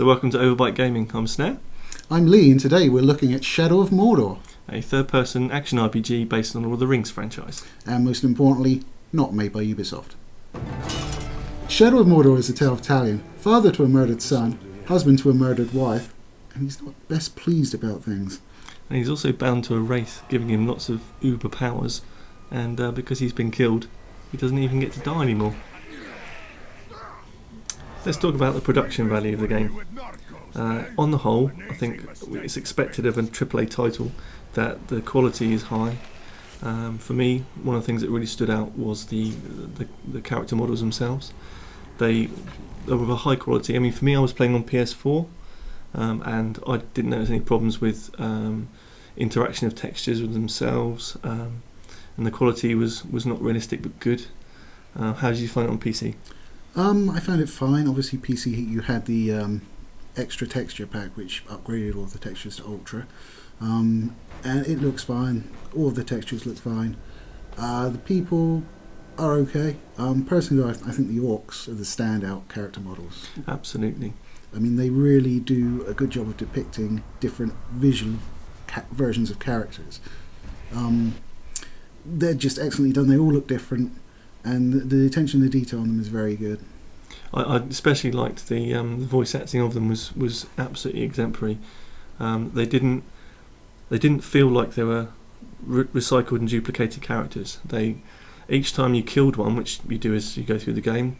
welcome to Overbite Gaming. I'm Snare. I'm Lee, and today we're looking at Shadow of Mordor. A third-person action RPG based on Lord of the Rings franchise. And most importantly, not made by Ubisoft. Shadow of Mordor is a tale of Talion, father to a murdered son, husband to a murdered wife, and he's not best pleased about things. And he's also bound to a wraith, giving him lots of uber powers, and because he's been killed, he doesn't even get to die anymore. Let's talk about the production value of the game. On the whole, I think it's expected of a AAA title that the quality is high. For me, one of the things that really stood out was the character models themselves. They were of a high quality. I mean, for me, I was playing on PS4, and I didn't notice any problems with interaction of textures with themselves, and the quality was not realistic but good. How did you find it on PC? I found it fine. Obviously, PC, you had the extra texture pack, which upgraded all of the textures to Ultra, and it looks fine. All of the textures look fine. The people are okay. Personally, I think the orcs are the standout character models. Absolutely. I mean, they really do a good job of depicting different visual versions of characters. They're just excellently done. They all look different, and the attention to detail on them is very good. I especially liked the voice acting of them was absolutely exemplary. They didn't feel like they were recycled and duplicated characters. Each time you killed one, which you do as you go through the game,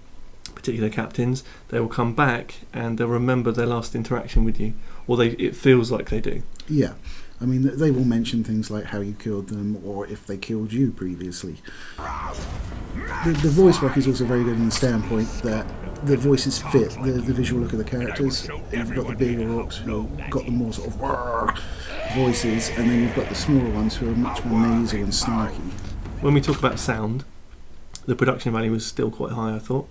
particular captains, they will come back and they'll remember their last interaction with you, or it feels like they do. Yeah. I mean, they will mention things like how you killed them or if they killed you previously. The voice work is also very good in the standpoint that the voices fit the visual look of the characters. You've got the bigger orcs who got the more sort of voices, and then you've got the smaller ones who are much more nasal and snarky. When we talk about sound, the production value was still quite high, I thought.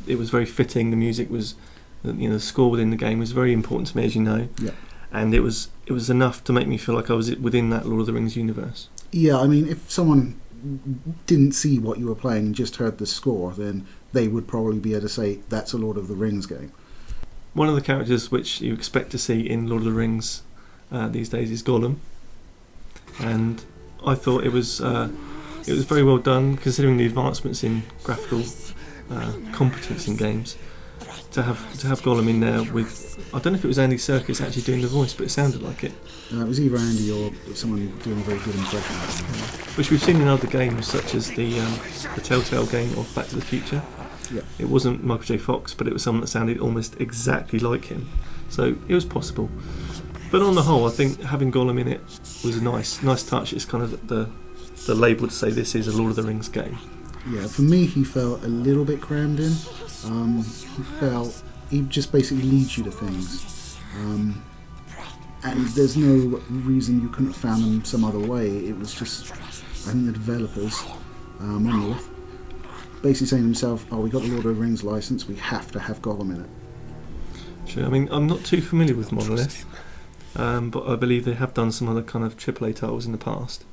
It was very fitting. The music was, the score within the game was very important to me, as you know. Yeah. And it was enough to make me feel like I was within that Lord of the Rings universe. Yeah, I mean, if someone didn't see what you were playing and just heard the score, then they would probably be able to say that's a Lord of the Rings game. One of the characters which you expect to see in Lord of the Rings these days is Gollum, and I thought it was very well done considering the advancements in graphical competence in games. To have Gollum in there with, I don't know if it was Andy Serkis actually doing the voice, but it sounded like it. It was either Andy or someone doing a very good impression of it. Which we've seen in other games, such as the Telltale game of Back to the Future. Yeah. It wasn't Michael J. Fox, but it was someone that sounded almost exactly like him. So it was possible. But on the whole, I think having Gollum in it was a nice touch. It's kind of the label to say this is a Lord of the Rings game. Yeah, for me, he felt a little bit crammed in. He just basically leads you to things, and there's no reason you couldn't have found them some other way. It was just, I think the developers, Monolith, basically saying to himself, "Oh, we got the Lord of the Rings license, we have to have Gollum in it." Sure. I mean, I'm not too familiar with Monolith, but I believe they have done some other kind of AAA titles in the past.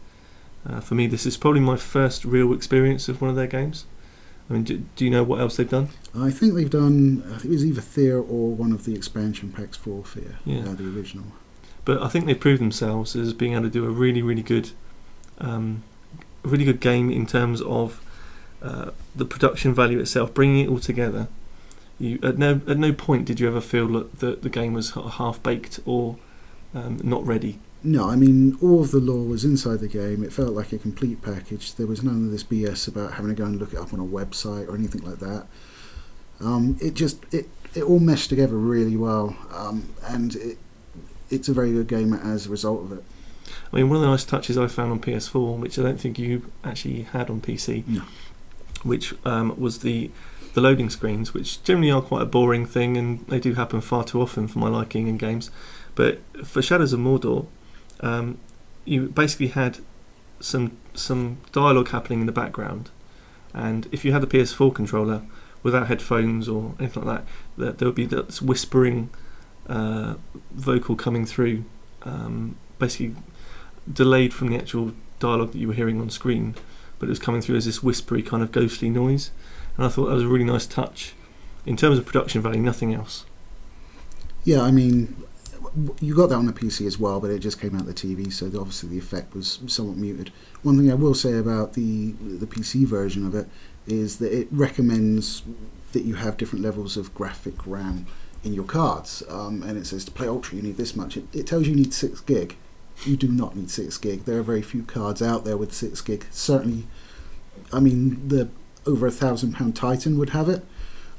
For me, this is probably my first real experience of one of their games. I mean, do you know what else they've done? I think they've done, I think it was either Fear or one of the expansion packs for Fear, the original. But I think they've proved themselves as being able to do a really, really good game in terms of the production value itself, bringing it all together. At no point did you ever feel that the game was half-baked or not ready. No, I mean, all of the lore was inside the game. It felt like a complete package. There was none of this BS about having to go and look it up on a website or anything like that. It all meshed together really well, and it's a very good game as a result of it. I mean, one of the nice touches I found on PS4, which I don't think you actually had on PC, which was the loading screens, which generally are quite a boring thing, and they do happen far too often for my liking in games. But for Shadows of Mordor, you basically had some dialogue happening in the background, and if you had a PS4 controller without headphones or anything like that, there would be this whispering vocal coming through, basically delayed from the actual dialogue that you were hearing on screen, but it was coming through as this whispery kind of ghostly noise, and I thought that was a really nice touch. In terms of production value, nothing else. Yeah, I mean, you got that on the PC as well, but it just came out the TV, so obviously the effect was somewhat muted. One thing I will say about the PC version of it is that it recommends that you have different levels of graphic RAM in your cards, and it says to play Ultra you need this much. It tells you need 6 gig. You do not need 6 gig. There are very few cards out there with 6 gig. Certainly, I mean, the over £1,000 Titan would have it,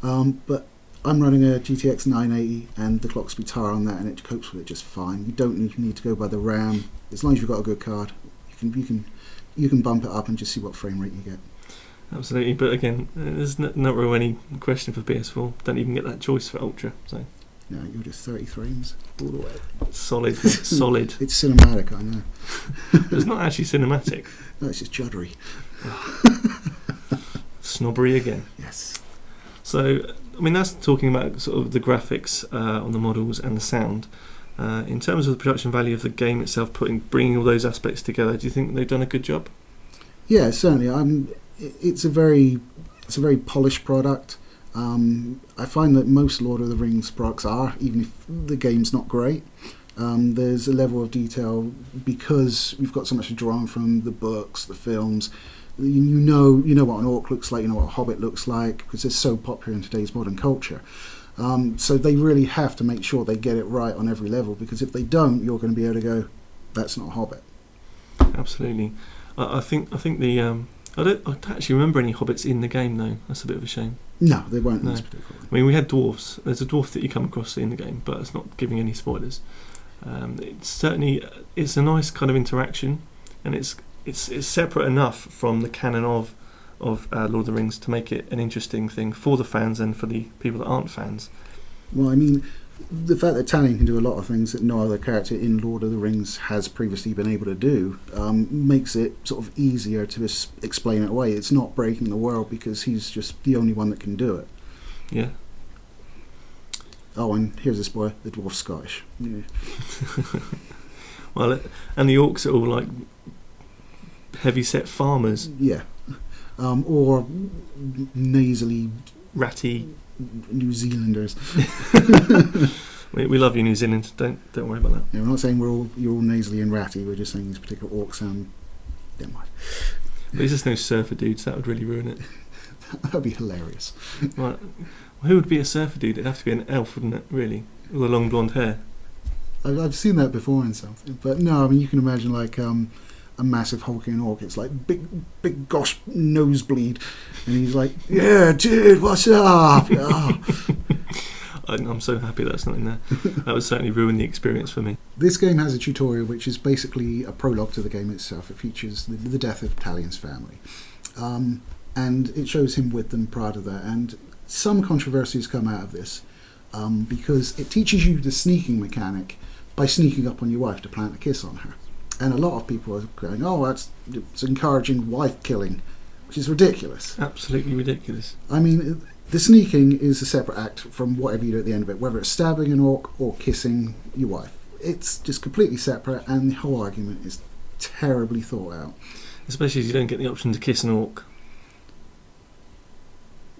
but I'm running a GTX 980 and the clock speed's higher on that, and it copes with it just fine. You don't need to go by the RAM. As long as you've got a good card, you can bump it up and just see what frame rate you get. Absolutely, but again, there's not really any question for PS4. Don't even get that choice for Ultra. So no, you're just 30 frames all the way. Solid, solid. It's cinematic, I know. It's not actually cinematic. No, it's just juddery. Snobbery again. Yes. So, I mean, that's talking about sort of the graphics on the models and the sound. In terms of the production value of the game itself, bringing all those aspects together, do you think they've done a good job? Yeah, certainly. It's a very polished product. I find that most Lord of the Rings products are, even if the game's not great. There's a level of detail because we've got so much to draw on from the books, the films. You know what an orc looks like, you know what a hobbit looks like, because they're so popular in today's modern culture. So they really have to make sure they get it right on every level, because if they don't, you're going to be able to go, that's not a hobbit. Absolutely. I think the I don't actually remember any hobbits in the game though. That's a bit of a shame. No, they weren't in this particular one. I mean, we had dwarves. There's a dwarf that you come across in the game, but it's not giving any spoilers. It's a nice kind of interaction, and it's separate enough from the canon of Lord of the Rings to make it an interesting thing for the fans and for the people that aren't fans. Well, I mean, the fact that Tallinn can do a lot of things that no other character in Lord of the Rings has previously been able to do makes it sort of easier to explain it away. It's not breaking the world because he's just the only one that can do it. Yeah. Oh, and here's a spoiler, the dwarf's Scottish. Yeah. Well, and the orcs are all like heavy-set farmers. Yeah. Or nasally... ratty... New Zealanders. we love you, New Zealand. Don't worry about that. Yeah, we're not saying you're all nasally and ratty. We're just saying these particular orcs sound. Never mind. There's just no surfer dudes. That would really ruin it. That would be hilarious. Right. Well, who would be a surfer dude? It'd have to be an elf, wouldn't it? Really, with the long blonde hair. I've seen that before in something, but no. I mean, you can imagine like a massive hulking orc. It's like big gosh nosebleed, and he's like, "Yeah, dude, what's up?" Oh. I'm so happy that's not in there. That would certainly ruin the experience for me. This game has a tutorial which is basically a prologue to the game itself. It features the death of Talion's family, and it shows him with them prior to that. And some controversies come out of this because it teaches you the sneaking mechanic by sneaking up on your wife to plant a kiss on her. And a lot of people are going, oh, it's encouraging wife killing, which is ridiculous. Absolutely ridiculous. I mean, the sneaking is a separate act from whatever you do at the end of it, whether it's stabbing an orc or kissing your wife. It's just completely separate, and the whole argument is terribly thought out. Especially as you don't get the option to kiss an orc.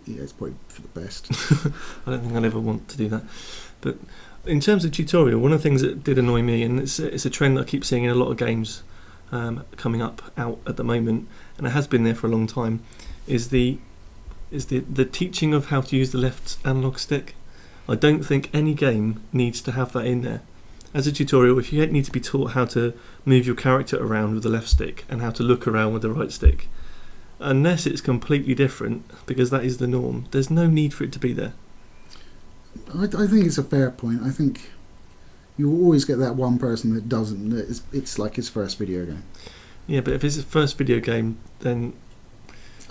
Yeah, it's probably for the best. I don't think I'll ever want to do that. But in terms of tutorial, one of the things that did annoy me, and it's a trend that I keep seeing in a lot of games coming out at the moment, and it has been there for a long time, is the teaching of how to use the left analog stick. I don't think any game needs to have that in there. As a tutorial, if you need to be taught how to move your character around with the left stick and how to look around with the right stick, unless it's completely different, because that is the norm, there's no need for it to be there. I think it's a fair point. I think you'll always get that one person that doesn't. It's like his first video game. Yeah, but if it's his first video game, then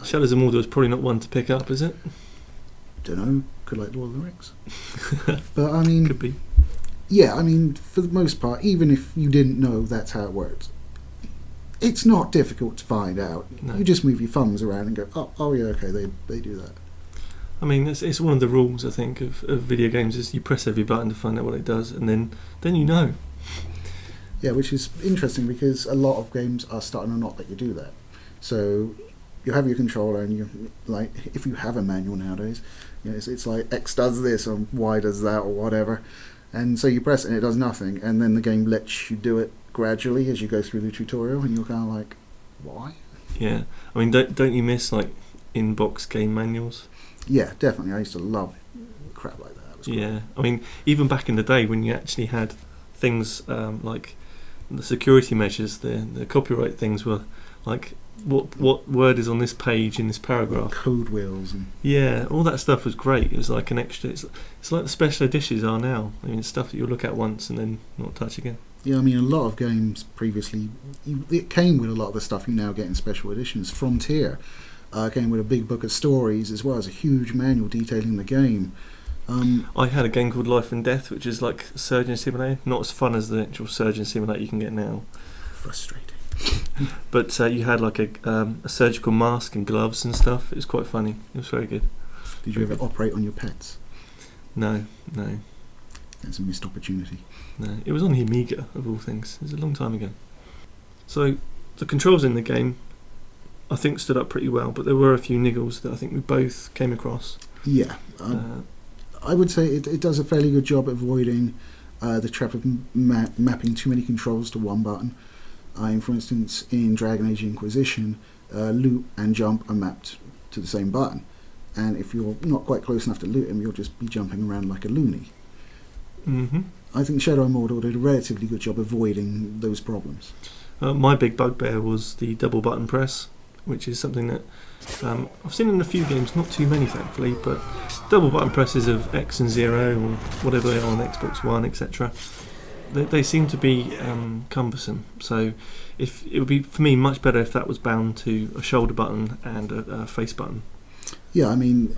Shadows of Mordor is probably not one to pick up, is it? Don't know. Could like Lord of the Rings. But I mean, could be. Yeah, I mean, for the most part, even if you didn't know that's how it works, it's not difficult to find out. No. You just move your thumbs around and go, oh yeah, okay, they do that. I mean, it's one of the rules, I think, of video games, is you press every button to find out what it does, and then you know. Yeah, which is interesting because a lot of games are starting to not let you do that. So you have your controller, and you like, if you have a manual nowadays, you know, it's like X does this or Y does that or whatever, And so you press it and it does nothing, and then the game lets you do it gradually as you go through the tutorial, and you're kind of like, why? Yeah, I mean, don't you miss like in-box game manuals? Yeah, definitely. I used to love crap like that. It was Yeah, I mean, even back in the day when you actually had things like the security measures, the copyright things were like, what word is on this page in this paragraph? Code wheels and yeah, all that stuff was great. It was like an extra. It's like the special editions are now. I mean, it's stuff that you'll look at once and then not touch again. yeah, I mean, a lot of games previously, it came with a lot of the stuff you now get in special editions. Frontier came with a big book of stories as well as a huge manual detailing the game. I had a game called Life and Death, which is like Surgeon Simulator. Not as fun as the actual Surgeon Simulator you can get now. Frustrating. But you had like a surgical mask and gloves and stuff. It was quite funny. It was very good. Did you ever operate on your pets? No. That's a missed opportunity. No, it was on the Amiga, of all things. It was a long time ago. So, the controls in the game, I think, stood up pretty well, but there were a few niggles that I think we both came across. Yeah. I would say it does a fairly good job at avoiding the trap of mapping too many controls to one button. For instance, in Dragon Age Inquisition, loot and jump are mapped to the same button. And if you're not quite close enough to loot him, you'll just be jumping around like a loony. Mm-hmm. I think Shadow of Mordor did a relatively good job avoiding those problems. My big bugbear was the double button press, which is something that I've seen in a few games, not too many thankfully, but double button presses of X and 0 or whatever they are on Xbox One, etc. They seem to be cumbersome. So if it would be, for me, much better if that was bound to a shoulder button and a face button. Yeah, I mean,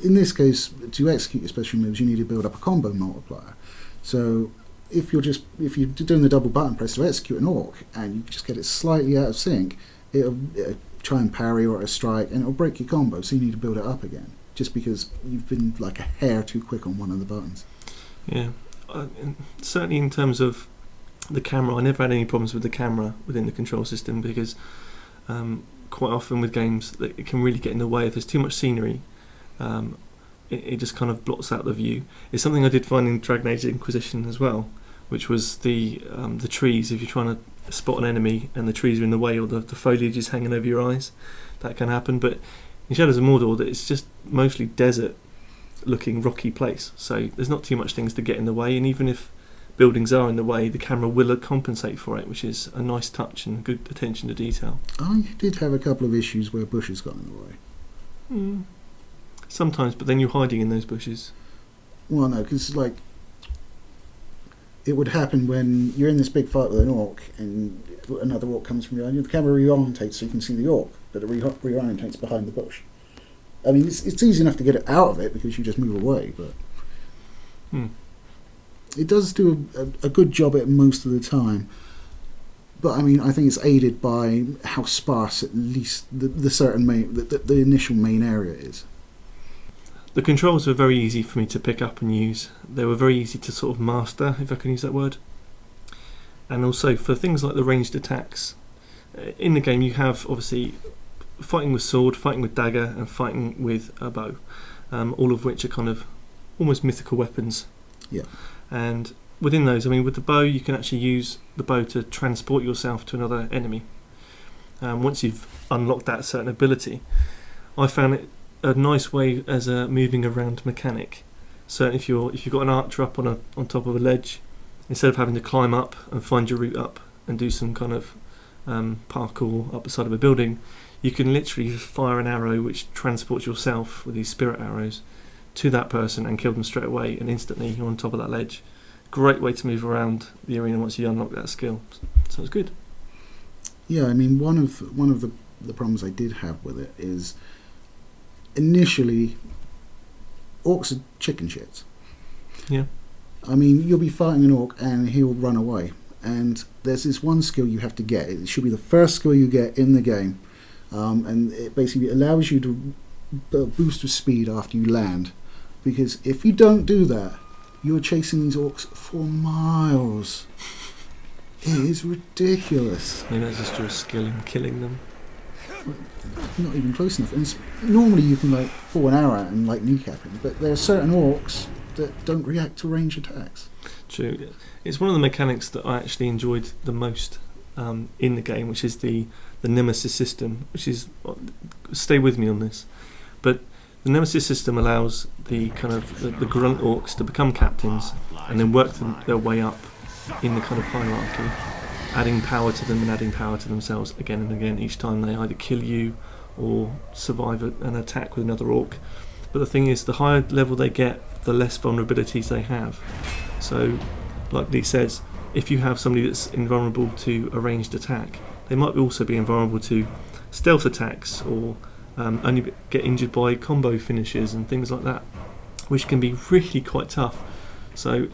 in this case, to execute your special moves, you need to build up a combo multiplier. So if you're doing the double button press to execute an orc and you just get it slightly out of sync, it'll try and parry or a strike and it'll break your combo, so you need to build it up again, just because you've been like a hair too quick on one of the buttons. Yeah, certainly in terms of the camera, I never had any problems with the camera within the control system, because quite often with games that it can really get in the way if there's too much scenery. It just kind of blots out the view. It's something I did find in Dragon Age Inquisition as well, which was the trees. If you're trying to spot an enemy and the trees are in the way, or the foliage is hanging over your eyes, that can happen. But in Shadows of Mordor, it's just mostly desert looking rocky place, so there's not too much things to get in the way, and even if buildings are in the way, the camera will compensate for it, which is a nice touch and good attention to detail. I did have a couple of issues where bushes got in the way. Sometimes, but then you're hiding in those bushes. Well, no, because like it would happen when you're in this big fight with an orc and another orc comes from behind you. The camera reorientates so you can see the orc, but it reorientates behind the bush. I mean, it's easy enough to get it out of it because you just move away, but it does do a good job at it most of the time. But I mean, I think it's aided by how sparse at least the initial main area is. The controls were very easy for me to pick up and use. They were very easy to sort of master, if I can use that word. And also for things like the ranged attacks, in the game you have obviously fighting with sword, fighting with dagger, and fighting with a bow, all of which are kind of almost mythical weapons. Yeah. And within those, I mean, with the bow, you can actually use the bow to transport yourself to another enemy. Once you've unlocked that certain ability, I found it a nice way as a moving around mechanic. So if you've got an archer up on top of a ledge, instead of having to climb up and find your route up and do some kind of parkour up the side of a building, you can literally fire an arrow which transports yourself with these spirit arrows to that person and kill them straight away, and instantly you're on top of that ledge. Great way to move around the arena once you unlock that skill. So it's good. Yeah, I mean, one of the problems I did have with it is initially orcs are chicken shits. Yeah. I mean, you'll be fighting an orc and he'll run away, and there's this one skill you have to get. It should be the first skill you get in the game, and it basically allows you to boost your speed after you land, because if you don't do that, you're chasing these orcs for miles. It is ridiculous. Maybe that's just your skill in killing them. Not even close enough. And normally you can like pull an arrow out and like kneecap him, but there are certain orcs that don't react to range attacks. True. It's one of the mechanics that I actually enjoyed the most in the game, which is the Nemesis system, which is, stay with me on this, but the Nemesis system allows the kind of the grunt orcs to become captains and then work their way up in the kind of hierarchy, adding power to them and adding power to themselves again and again each time they either kill you or survive an attack with another orc. But the thing is, the higher level they get, the less vulnerabilities they have. So, like Lee says, if you have somebody that's invulnerable to a ranged attack, they might also be invulnerable to stealth attacks or only get injured by combo finishes and things like that, which can be really quite tough. So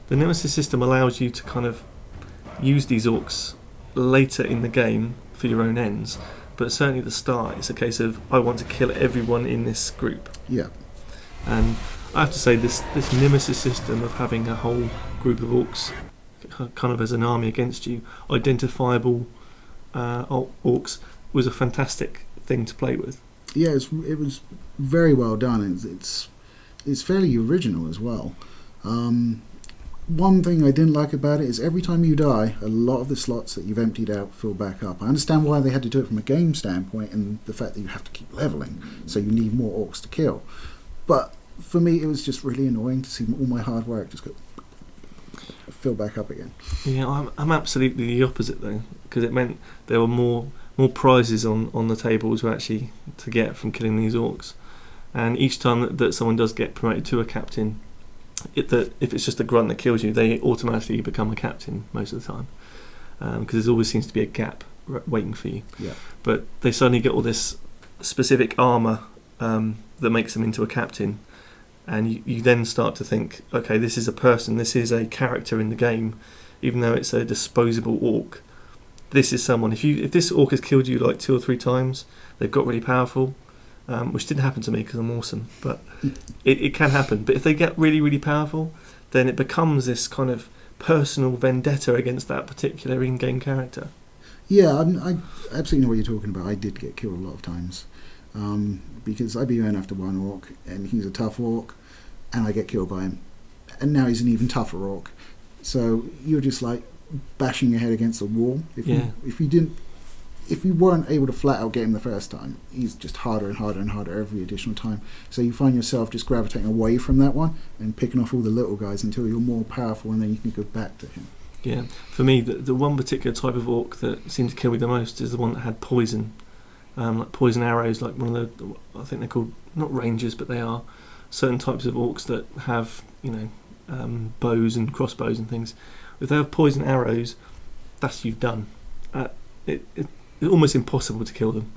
the Nemesis system allows you to kind of use these orcs later in the game for your own ends, but certainly at the start it's a case of, I want to kill everyone in this group. Yeah. And I have to say, this Nemesis system of having a whole group of orcs kind of as an army against you, identifiable orcs, was a fantastic thing to play with. Yeah, it was very well done. It's fairly original as well. One thing I didn't like about it is every time you die, a lot of the slots that you've emptied out fill back up. I understand why they had to do it from a game standpoint and the fact that you have to keep leveling, so you need more orcs to kill. But for me, it was just really annoying to see all my hard work just go fill back up again. Yeah, I'm absolutely the opposite though, because it meant there were more prizes on the table to actually to get from killing these orcs. And each time that someone does get promoted to a captain, if it's just a grunt that kills you, they automatically become a captain most of the time, because there always seems to be a gap waiting for you. Yeah. But they suddenly get all this specific armour that makes them into a captain, and you then start to think, okay, this is a person, this is a character in the game, even though it's a disposable orc. This is someone. If this orc has killed you like 2 or 3 times, they've got really powerful. Which didn't happen to me because I'm awesome, but it can happen. But if they get really, really powerful, then it becomes this kind of personal vendetta against that particular in-game character. Yeah, I absolutely know what you're talking about. I did get killed a lot of times because I began after one orc, and he's a tough orc, and I get killed by him, and now he's an even tougher orc. So you're just like bashing your head against the wall. If you weren't able to flat out get him the first time, he's just harder and harder and harder every additional time. So you find yourself just gravitating away from that one and picking off all the little guys until you're more powerful, and then you can go back to him. Yeah, for me, the one particular type of orc that seemed to kill me the most is the one that had poison, like poison arrows, like one of the, I think they're called, not rangers, but they are certain types of orcs that have, bows and crossbows and things. If they have poison arrows, that's you've done. It's almost impossible to kill them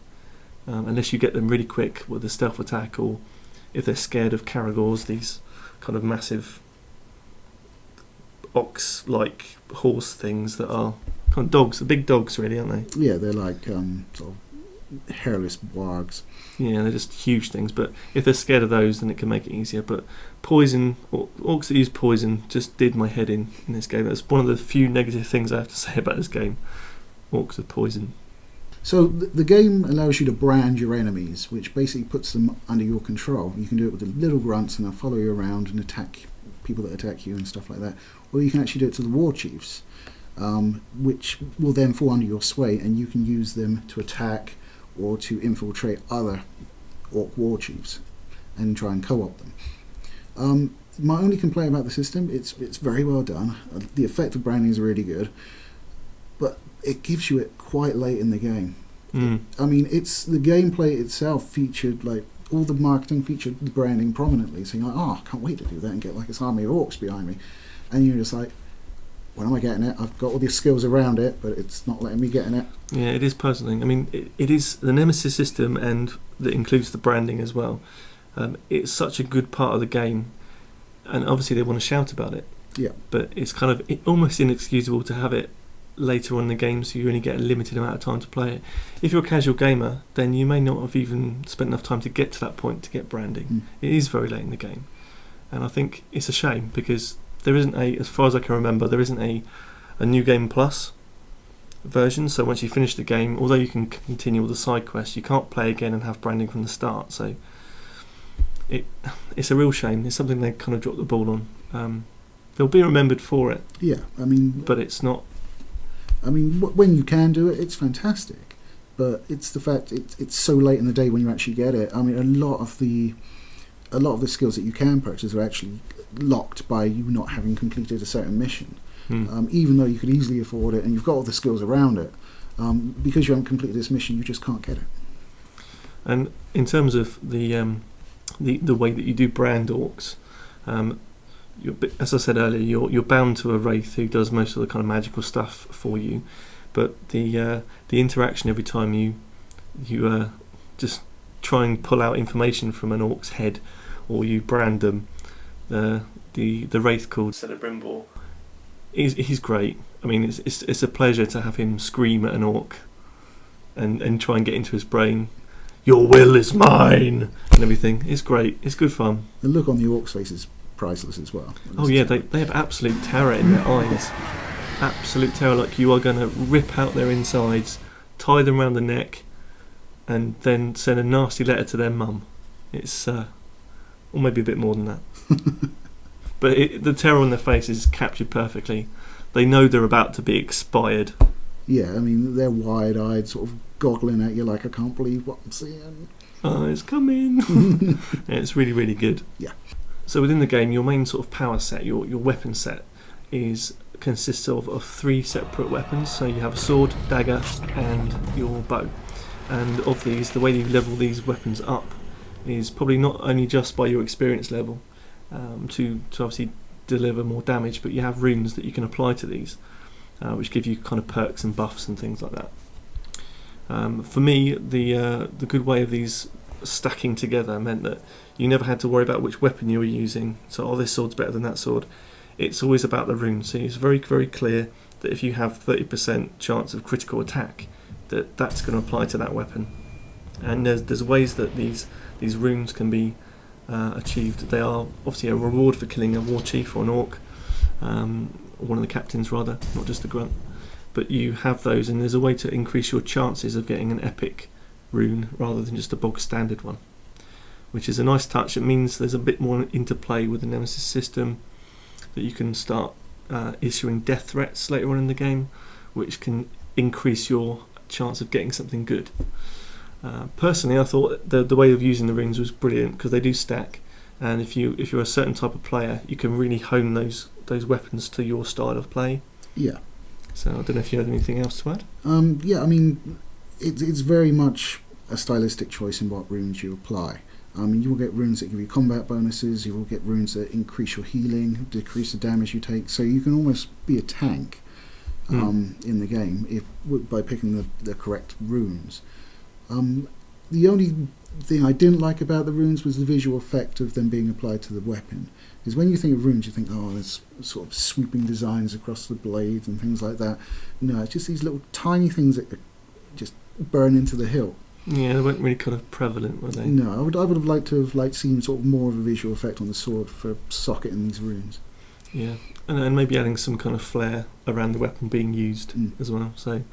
unless you get them really quick with a stealth attack, or if they're scared of caragors, these kind of massive ox-like horse things that are kind of dogs, big dogs really, aren't they? Yeah, they're like sort of hairless wargs. Yeah, they're just huge things, but if they're scared of those, then it can make it easier. But poison, orcs that use poison just did my head in this game. That's one of the few negative things I have to say about this game. Orcs with poison. So the game allows you to brand your enemies, which basically puts them under your control. You can do it with the little grunts, and they'll follow you around and attack people that attack you and stuff like that. Or you can actually do it to the war chiefs, which will then fall under your sway, and you can use them to attack or to infiltrate other orc war chiefs and try and co-opt them. My only complaint about the system, it's very well done. The effect of branding is really good, but it gives you it quite late in the game. I mean, it's the gameplay itself featured, like, all the marketing featured the branding prominently, so you're like, oh, I can't wait to do that and get like this army of orcs behind me, and you're just like, when am I getting it? I've got all these skills around it, but it's not letting me get in it. Yeah, it is puzzling. I mean, it is the Nemesis system, and that includes the branding as well. It's such a good part of the game, and obviously they want to shout about it. Yeah. But it's kind of almost inexcusable to have it later on in the game, so you only get a limited amount of time to play it. If you're a casual gamer, then you may not have even spent enough time to get to that point to get branding. It is very late in the game, and I think it's a shame because there isn't as far as I can remember, there isn't a New Game Plus version. So once you finish the game, although you can continue all the side quests, you can't play again and have branding from the start. So it's a real shame. It's something they kind of dropped the ball on. They'll be remembered for it. Yeah, I mean, but it's not. I mean, when you can do it, it's fantastic. But it's the fact it's so late in the day when you actually get it. I mean, a lot of the skills that you can purchase are actually locked by you not having completed a certain mission. Even though you could easily afford it and you've got all the skills around it, because you haven't completed this mission, you just can't get it. And in terms of the way that you do brand orcs, as I said earlier, you're bound to a wraith who does most of the kind of magical stuff for you, but the interaction every time you just try and pull out information from an orc's head, or you brand them, the wraith called Celebrimbor, he's great. I mean, it's a pleasure to have him scream at an orc and try and get into his brain, "Your will is mine," and everything. It's great. It's good fun. The look on the orc's face is priceless as well. Oh yeah, they have absolute terror in their eyes. Absolute terror, like you are going to rip out their insides, tie them around the neck, and then send a nasty letter to their mum. It's or maybe a bit more than that. But the terror on their faces is captured perfectly. They know they're about to be expired. Yeah, I mean, they're wide-eyed, sort of goggling at you like, I can't believe what I'm seeing. Oh, it's coming. Yeah, it's really, really good. Yeah. So within the game, your main sort of power set, your weapon set, consists of 3 separate weapons. So you have a sword, dagger, and your bow. And of these, the way you level these weapons up is probably not only just by your experience level, to obviously deliver more damage, but you have runes that you can apply to these, which give you kind of perks and buffs and things like that. For me, the good way of these stacking together meant that you never had to worry about which weapon you were using. So, this sword's better than that sword. It's always about the runes. So it's very, very clear that if you have 30% chance of critical attack, that's going to apply to that weapon. And there's ways that these runes can be achieved. They are obviously a reward for killing a war chief or an orc, or one of the captains rather, not just a grunt. But you have those, and there's a way to increase your chances of getting an epic rune rather than just a bog standard one, which is a nice touch. It means there's a bit more interplay with the Nemesis system, that you can start issuing death threats later on in the game, which can increase your chance of getting something good. Personally, I thought the way of using the runes was brilliant because they do stack, and if you're a certain type of player, you can really hone those weapons to your style of play. Yeah. So I don't know if you had anything else to add. Yeah, I mean, it's very much a stylistic choice in what runes you apply. I mean, you will get runes that give you combat bonuses. You will get runes that increase your healing, decrease the damage you take. So you can almost be a tank in the game by picking the correct runes. The only thing I didn't like about the runes was the visual effect of them being applied to the weapon. Because when you think of runes, you think, oh, there's sort of sweeping designs across the blades and things like that. No, it's just these little tiny things that just burn into the hilt. Yeah, they weren't really kind of prevalent, were they? No, I would have liked to have seen sort of more of a visual effect on the sword for socketing these runes. Yeah, and maybe adding some kind of flair around the weapon being used as well. So,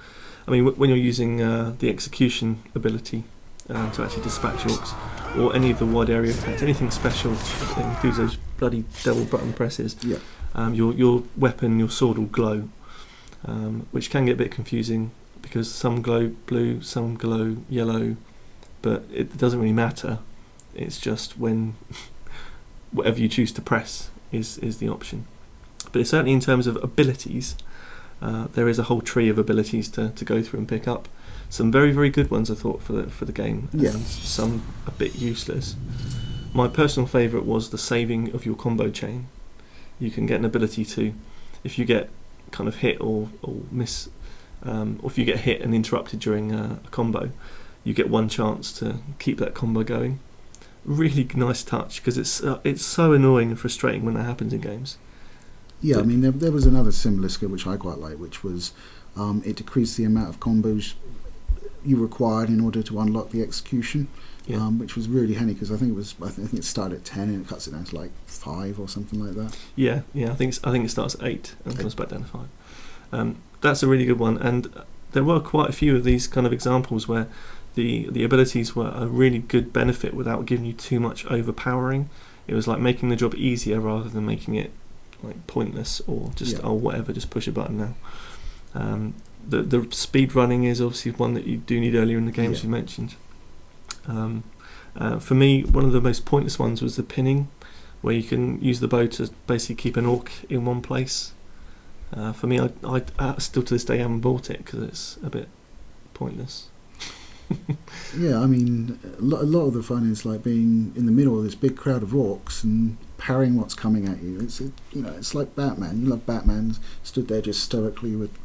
I mean, when you're using the execution ability to actually dispatch orcs, or any of the wide area attacks, anything special that includes those bloody double button presses, your weapon, your sword will glow, which can get a bit confusing because some glow blue, some glow yellow, but it doesn't really matter. It's just when whatever you choose to press is the option. But it's certainly in terms of abilities, there is a whole tree of abilities to go through and pick up. Some very, very good ones, I thought, for the game, and some a bit useless. My personal favourite was the saving of your combo chain. You can get an ability to, if you get kind of hit or miss, or if you get hit and interrupted during a combo, you get one chance to keep that combo going. Really nice touch, because it's so annoying and frustrating when that happens in games. Yeah, I mean, there was another similar skill which I quite liked, which was it decreased the amount of combos you required in order to unlock the execution, which was really handy because I think it started at 10 and it cuts it down to like 5 or something like that. Yeah, I think it starts at 8 and comes back down to 5. That's a really good one, and there were quite a few of these kind of examples where the abilities were a really good benefit without giving you too much overpowering. It was like making the job easier rather than making it like pointless or just whatever, just push a button now. The speed running is obviously one that you do need earlier in the game, as you mentioned. For me, one of the most pointless ones was the pinning, where you can use the bow to basically keep an orc in one place. For me, I still to this day haven't bought it because it's a bit pointless. Yeah, I mean, a lot of the fun is like being in the middle of this big crowd of orcs and parrying what's coming at you. It's like Batman. You love Batman stood there just stoically with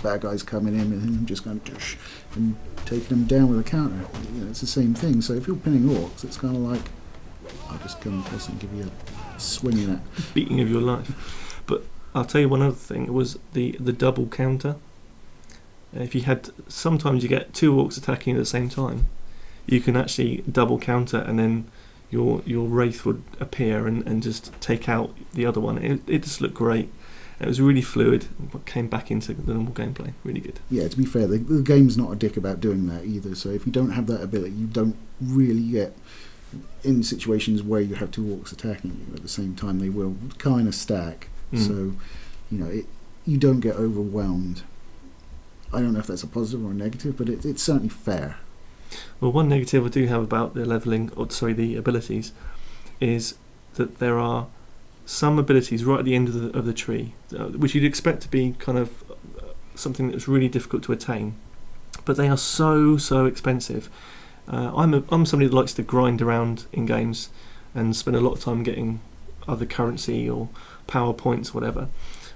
bad guys coming in and him just going tush, and taking them down with a counter. It's the same thing. So if you're pinning orcs, it's kind of like I'll just come across and give you a swinging at beating of your life. But I'll tell you one other thing. It was the double counter. If you had, sometimes you get two orcs attacking at the same time, you can actually double counter, and then your wraith would appear and just take out the other one. It just looked great. It was really fluid. Came back into the normal gameplay. Really good. Yeah, to be fair, the game's not a dick about doing that either. So if you don't have that ability, you don't really get in situations where you have two orcs attacking you at the same time. They will kind of stack. So you don't get overwhelmed. I don't know if that's a positive or a negative, but it's certainly fair. Well, one negative I do have about the the abilities, is that there are some abilities right at the end of the tree, which you'd expect to be kind of something that's really difficult to attain, but they are so expensive. I'm somebody that likes to grind around in games and spend a lot of time getting other currency or power points, whatever.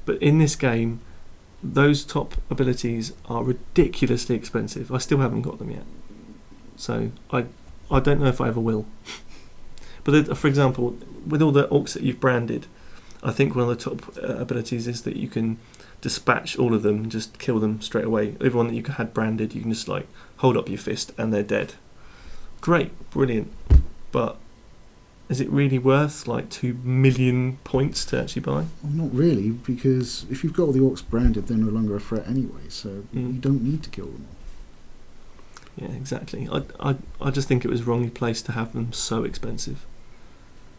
But in this game, those top abilities are ridiculously expensive. I still haven't got them yet, so I don't know if I ever will. But for example, with all the orcs that you've branded, I think one of the top abilities is that you can dispatch all of them and just kill them straight away. Everyone that you had branded, you can just like hold up your fist and they're dead. Great, brilliant, but is it really worth like 2 million points to actually buy? Well, not really, because if you've got all the orcs branded, they're no longer a threat anyway, so you don't need to kill them all. Yeah, exactly. I just think it was wrongly placed to have them so expensive.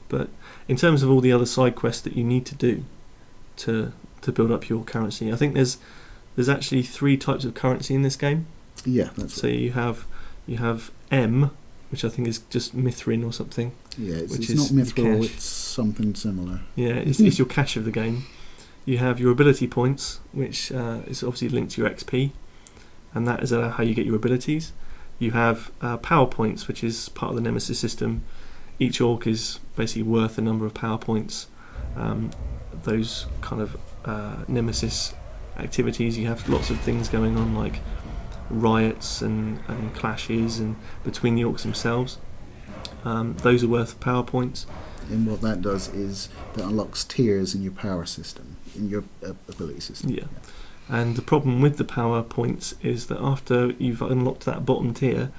But in terms of all the other side quests that you need to do to build up your currency, I think there's actually 3 types of currency in this game. Yeah, that's so right. You have M, which I think is just Mithrin or something. Yeah, it's not Mithril, it's something similar. Yeah, it's your cash of the game. You have your ability points, which is obviously linked to your XP, and that is how you get your abilities. You have power points, which is part of the Nemesis system. Each orc is basically worth a number of power points. Those kind of Nemesis activities, you have lots of things going on, like riots and clashes and between the orcs themselves. Those are worth power points. And what that does is that unlocks tiers in your power system, in your ability system. Yeah. And the problem with the power points is that after you've unlocked that bottom tier,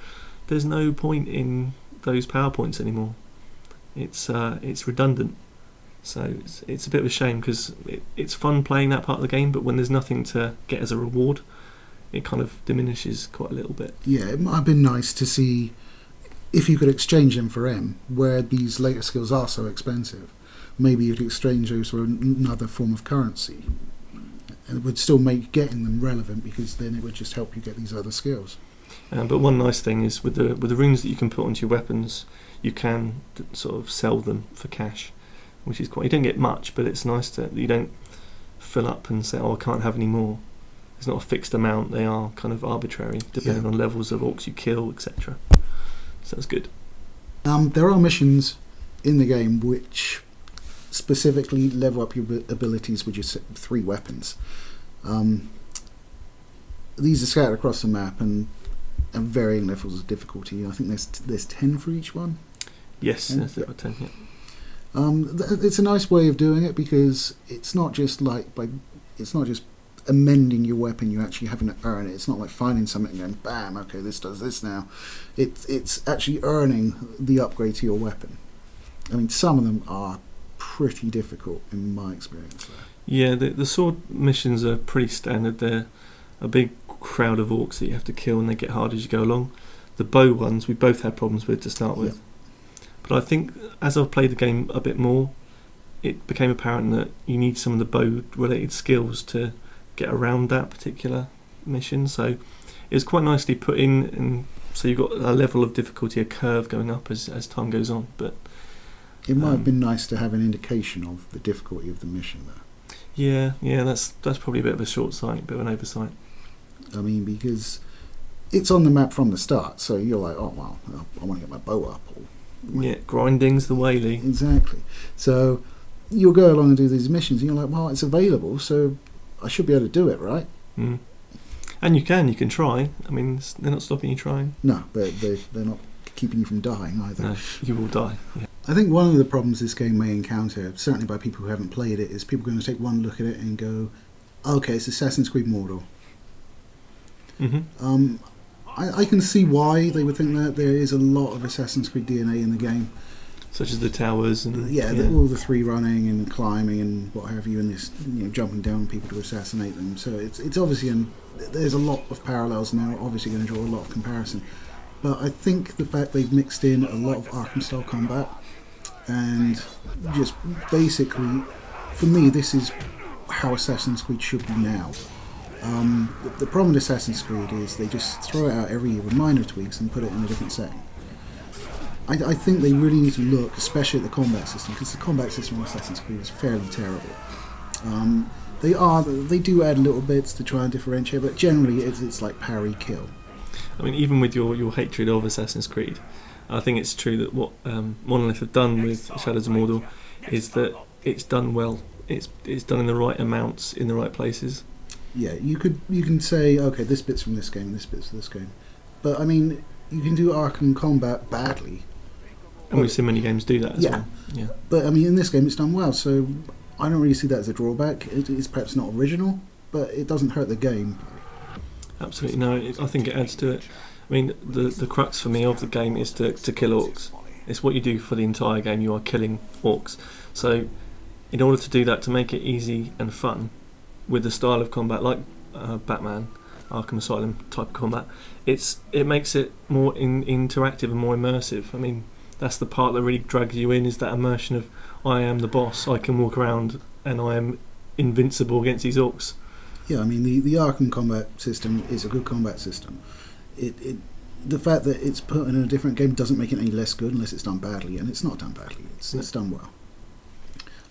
there's no point in those power points anymore. It's redundant. So it's a bit of a shame, because it's fun playing that part of the game, but when there's nothing to get as a reward, it kind of diminishes quite a little bit. Yeah, it might have been nice to see if you could exchange them for M, where these later skills are so expensive. Maybe you'd exchange those for another form of currency. And it would still make getting them relevant, because then it would just help you get these other skills. But one nice thing is with the runes that you can put onto your weapons, you can sort of sell them for cash, which is quite. You don't get much, but it's nice that you don't fill up and say, "Oh, I can't have any more." It's not a fixed amount; they are kind of arbitrary, depending on levels of orcs you kill, etc. So that's good. There are missions in the game which specifically level up your abilities with your 3 weapons. These are scattered across the map and varying levels of difficulty. I think there's 10 for each one. Yes, there's 10. Yeah. It's a nice way of doing it, because it's not just amending your weapon. You're actually having to earn it. It's not like finding something and going, bam, okay, this does this now. It's actually earning the upgrade to your weapon. I mean, some of them are pretty difficult in my experience. Yeah, the sword missions are pretty standard. They're a big crowd of orcs that you have to kill, and they get harder as you go along. the bow ones we both had problems with to start with. But I think as I've played the game a bit more, it became apparent that you need some of the bow related skills to get around that particular mission. So it was quite nicely put in, and so you've got a level of difficulty, a curve going up as time goes on. But it might have been nice to have an indication of the difficulty of the mission though. Yeah, that's probably a bit of a short sight, a bit of an oversight. I mean, because it's on the map from the start, so you're like, oh well, I want to get my bow up. Yeah, grinding's the way, Lee. Exactly. So you'll go along and do these missions, and you're like, well, it's available, so I should be able to do it, right? Mm. And you can try. I mean, they're not stopping you trying. No, but they're not keeping you from dying either. No, you will die. Yeah. I think one of the problems this game may encounter, certainly by people who haven't played it, is people going to take one look at it and go, okay, it's Assassin's Creed Mordor. Mm-hmm. I can see why they would think that. There is a lot of Assassin's Creed DNA in the game. Such as the towers and... all the free running and climbing and what have you, and this, jumping down on people to assassinate them. So it's obviously... there's a lot of parallels now, obviously going to draw a lot of comparison. But I think the fact they've mixed in a lot of Arkham-style combat, and just basically, for me, this is how Assassin's Creed should be now. The problem with Assassin's Creed is they just throw it out every year with minor tweaks and put it in a different setting. I think they really need to look, especially at the combat system, because the combat system in Assassin's Creed is fairly terrible. They do add little bits to try and differentiate, but generally it's like parry kill. I mean, even with your hatred of Assassin's Creed, I think it's true that what Monolith have done with Shadows of Mordor is that it's done well. It's done in the right amounts, in the right places. Yeah, you can say, okay, this bit's from this game, this bit's from this game. But, I mean, you can do Arkham combat badly. And we've seen many games do that as well. Yeah. But, I mean, in this game it's done well, so I don't really see that as a drawback. It is perhaps not original, but it doesn't hurt the game. Absolutely, no, I think it adds to it. I mean, the crux for me of the game is to kill orcs. It's what you do for the entire game, you are killing orcs. So, in order to do that, to make it easy and fun, with the style of combat like Batman, Arkham Asylum type of combat, it makes it more interactive and more immersive. I mean, that's the part that really drags you in, is that immersion of, I am the boss, I can walk around and I am invincible against these orcs. Yeah, I mean, the Arkham combat system is a good combat system. The fact that it's put in a different game doesn't make it any less good unless it's done badly, and it's not done badly, it's done well.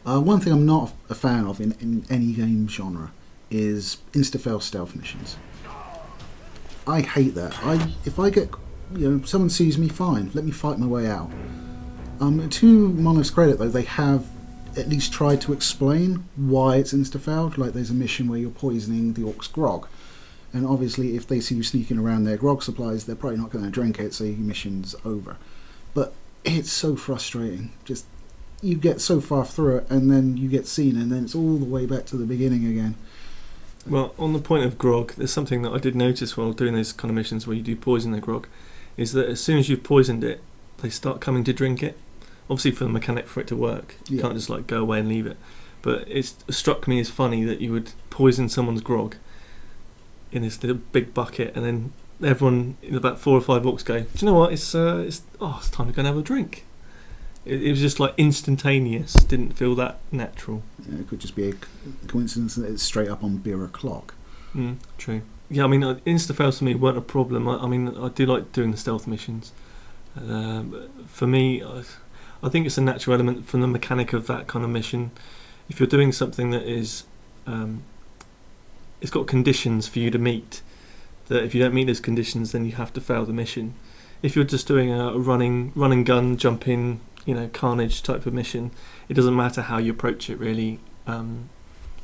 One thing I'm not a fan of in any game genre is insta-fail stealth missions. I hate that. If I get, someone sees me, fine, let me fight my way out. To Monolith's credit though, they have at least tried to explain why it's insta-failed. Like there's a mission where you're poisoning the orcs' grog, and obviously if they see you sneaking around their grog supplies, they're probably not going to drink it, so your mission's over. But it's so frustrating. Just you get so far through it, and then you get seen, and then it's all the way back to the beginning again. Well, on the point of grog, there's something that I did notice while doing those kind of missions where you do poison their grog, is that as soon as you've poisoned it, they start coming to drink it. Obviously for the mechanic for it to work, you can't just like go away and leave it. But it struck me as funny that you would poison someone's grog in this little big bucket, and then everyone, about 4 or 5 orcs go, do you know what, it's time to go and have a drink. It was just like instantaneous. Didn't feel that natural. Yeah, it could just be a coincidence that it's straight up on beer o'clock. True. Yeah, I mean, insta-fails for me weren't a problem. I mean, I do like doing the stealth missions. For me, I think it's a natural element from the mechanic of that kind of mission. If you're doing something that is, it's got conditions for you to meet, that if you don't meet those conditions, then you have to fail the mission. If you're just doing a running gun, jump in, carnage type of mission, it doesn't matter how you approach it really.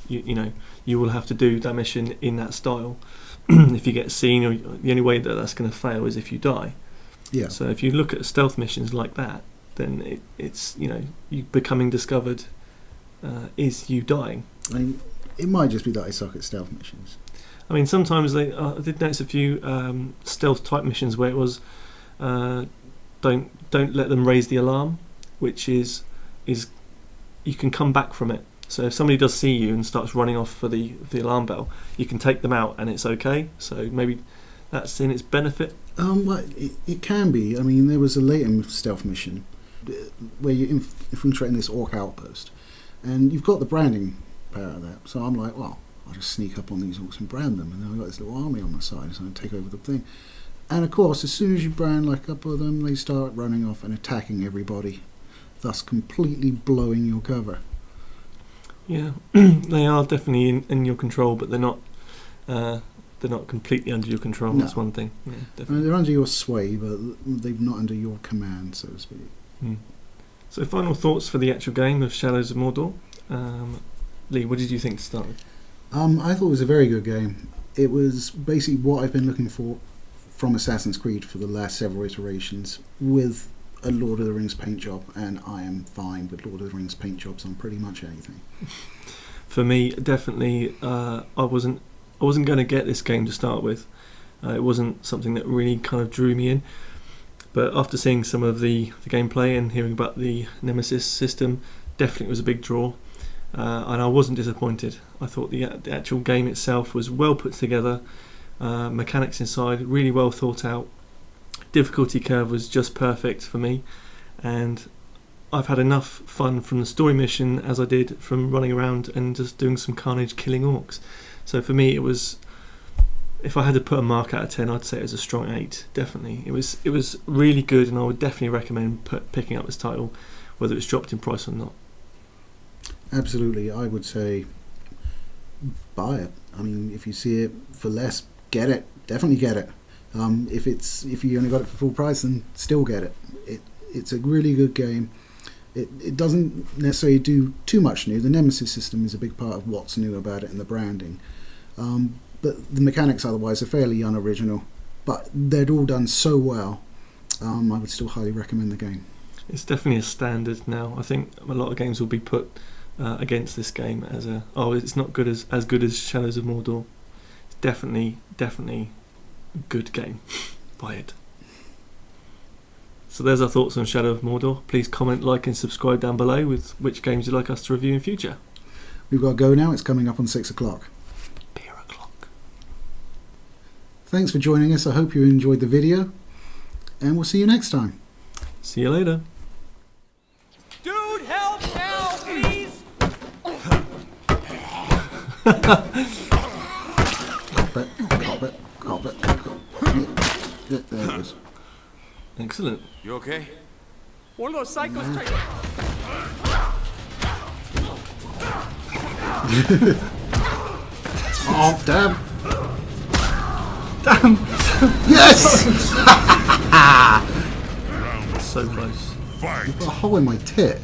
You will have to do that mission in that style. If you get seen, or the only way that that's going to fail is if you die. Yeah. So if you look at stealth missions like that, then it's you becoming discovered is you dying. I mean, it might just be that I suck at stealth missions. I mean, sometimes I did notice a few stealth type missions where it was don't let them raise the alarm, which is you can come back from it. So if somebody does see you and starts running off for the alarm bell, you can take them out and it's okay. So maybe that's in its benefit? Well, it can be. I mean, there was a later stealth mission where you're infiltrating this orc outpost, and you've got the branding power of that. So I'm like, well, I'll just sneak up on these orcs and brand them, and then I've got this little army on my side, so I take over the thing. And of course, as soon as you brand like a couple of them, they start running off and attacking everybody, thus completely blowing your cover. Yeah, they are definitely in your control, but they're not completely under your control. No. That's one thing. Yeah, I mean, definitely. they're under your sway, but they're not under your command, so to speak. So, final thoughts for the actual game of Shadows of Mordor. Lee, what did you think to start with? I thought it was a very good game. It was basically what I've been looking for from Assassin's Creed for the last several iterations, with a Lord of the Rings paint job, and I am fine with Lord of the Rings paint jobs on pretty much anything. For me, definitely, I wasn't going to get this game to start with. It wasn't something that really kind of drew me in. But after seeing some of the gameplay and hearing about the Nemesis system, definitely was a big draw. And I wasn't disappointed. I thought the actual game itself was well put together. Mechanics inside, really well thought out. Difficulty curve was just perfect for me. And I've had enough fun from the story mission as I did from running around and just doing some carnage killing orcs. So for me, it was, if I had to put a mark out of 10, I'd say it was a strong 8, definitely. It was really good, and I would definitely recommend picking up this title, whether it's dropped in price or not. Absolutely, I would say buy it. I mean, if you see it for less, get it. Definitely get it. If you only got it for full price, then still get it. It's a really good game. It doesn't necessarily do too much new. The Nemesis system is a big part of what's new about it and the branding. But the mechanics otherwise are fairly unoriginal. But they're all done so well, I would still highly recommend the game. It's definitely a standard now. I think a lot of games will be put against this game as it's not good as good as Shadows of Mordor. It's definitely a good game. Buy it. So there's our thoughts on Shadow of Mordor. Please comment, like and subscribe down below with which games you'd like us to review in future. We've got to go now. It's coming up on 6 o'clock. Beer o'clock. Thanks for joining us. I hope you enjoyed the video, and we'll see you next time. See you later. Dude, help now, please! Cop it. Yeah, there it is. Excellent. You okay? One of those psychos tried to... Oh, damn. Yes! So close. I've got a hole in my tit.